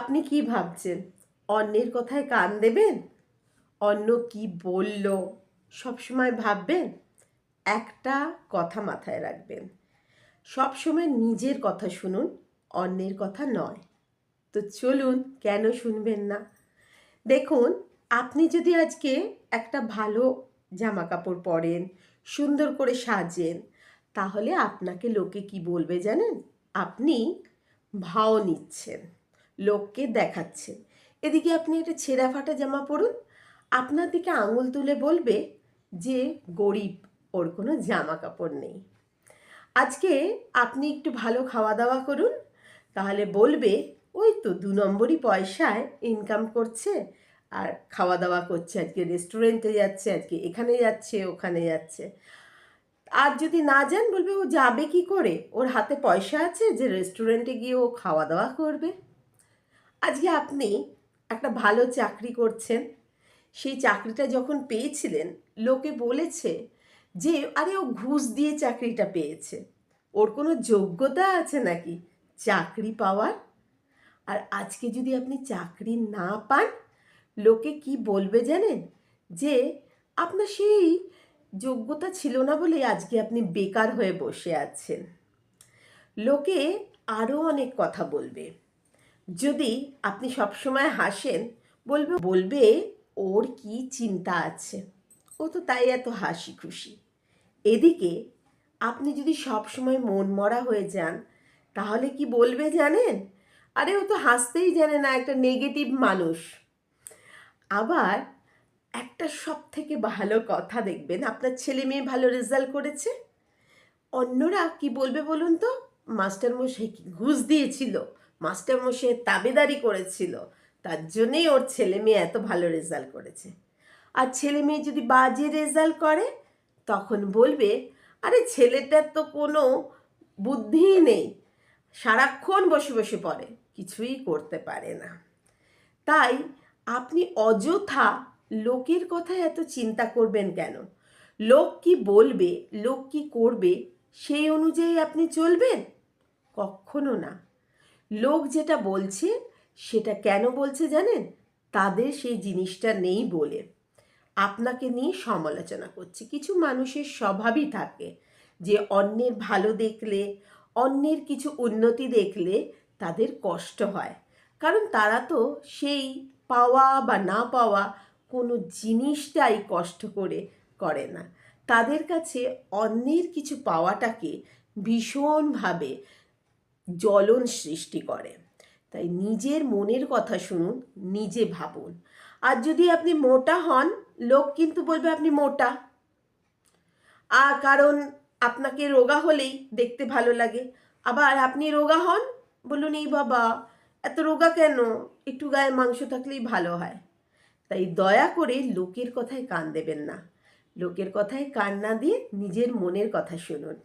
আপনি কি ভাবছেন? অন্যের কথায় কান দেবেন? অন্য কি বলল সবসময় ভাববেন? একটা কথা মাথায় রাখবেন। সবসময় নিজের কথা শুনুন, অন্যের কথা নয়। তো চলুন, কেন শুনবেন না? দেখুন, আপনি যদি আজকে একটা ভালো জামাকাপড় পরেন, সুন্দর করে সাজেন, তাহলে আপনাকে লোকে কি বলবে জানেন? আপনি ভাও নিচ্ছেন, লোককে দেখাচ্ছেন। এদিকে আপনি একটা ছেঁড়া ফাটা জামা পরুন, আপনার দিকে আঙুল তুলে বলবে যে গরিব, ওর কোনো জামা কাপড় নেই। আজকে আপনি একটু ভালো খাওয়া দাওয়া করুন, তাহলে বলবে ওই তো 2 নম্বরই পয়সায় ইনকাম করছে আর খাওয়া দাওয়া করছে, আজকে রেস্টুরেন্টে যাচ্ছে, আজকে এখানে যাচ্ছে ওখানে যাচ্ছে। আর যদি না যান, বলবে ও যাবে কি করে, ওর হাতে পয়সা আছে যে রেস্টুরেন্টে গিয়ে ও খাওয়া দাওয়া করবে। আজকে আপনি একটা ভালো চাকরি করছেন, সেই চাকরিটা যখন পেয়েছিলেন, লোকে বলেছে যে আরে ও ঘুষ দিয়ে চাকরিটা পেয়েছে, ওর কোনো যোগ্যতা আছে নাকি চাকরি পাওয়ার। আর আজকে যদি আপনি চাকরি না পান, লোকে কি বলবে জানেন? যে আপনার সেই যোগ্যতা ছিল না বলেই আজকে আপনি বেকার হয়ে বসে আছেন। লোকে আরও অনেক কথা বলবে। যদি আপনি সবসময় হাসেন, বলবে ওর কি চিন্তা আছে, ও তো তাই এত হাসি খুশি। এদিকে আপনি যদি সবসময় মন মরা হয়ে যান, তাহলে কি বলবে জানেন? আরে ও তো হাসতেই জানে না, একটা নেগেটিভ মানুষ। আবার একটা সব থেকে ভালো কথা দেখবেন, আপনার ছেলে মেয়ে ভালো রেজাল্ট করেছে, অন্যরা কি বলবে বলুন তো? মাস্টারমশাই কি ঘুষ দিয়েছিল, মাস্টারমশাই তাবেদারি করেছিল, তার জন্যেই ওর ছেলে মেয়ে এত ভালো রেজাল্ট করেছে। আর ছেলে মেয়ে যদি বাজে রেজাল্ট করে, তখন বলবে আরে ছেলেটার তো কোনো বুদ্ধিই নেই, সারাক্ষণ বসে বসে পড়ে, কিছুই করতে পারে না। তাই আপনি অযথা লোকের কথায় এত চিন্তা করবেন কেন? লোক কি বলবে, লোক কি করবে, সেই অনুযায়ী আপনি চলবেন? কখনো না। লোক যেটা বলছে সেটা কেন বলছে জানেন? তাদের সেই জিনিসটা নেই বলে আপনাকে নিয়ে সমালোচনা করছে। কিছু মানুষের স্বভাবই থাকে যে অন্যের ভালো দেখলে, অন্যের কিছু উন্নতি দেখলে তাদের কষ্ট হয়। কারণ তারা তো সেই পাওয়া বা না পাওয়া কোনো জিনিসটাই কষ্ট করে করে না। তাদের কাছে অন্যের কিছু পাওয়াটাকে ভীষণভাবে জ্বলন সৃষ্টি করে। তাই নিজের মনের কথা শুনুন, নিজে ভাবুন। আর যদি আপনি মোটা হন, লোক কিন্তু বলবে আপনি মোটা। আর কারণ আপনাকে রোগা হলেই দেখতে ভালো লাগে। আবার আপনি রোগা হন, বলুন এই বাবা এত রোগা কেন, একটু গায়ে মাংস থাকলেই ভালো হয়। তাই দয়া করে লোকের কথায় কান দেবেন না। লোকের কথায় কান না দিয়ে নিজের মনের কথা শুনুন।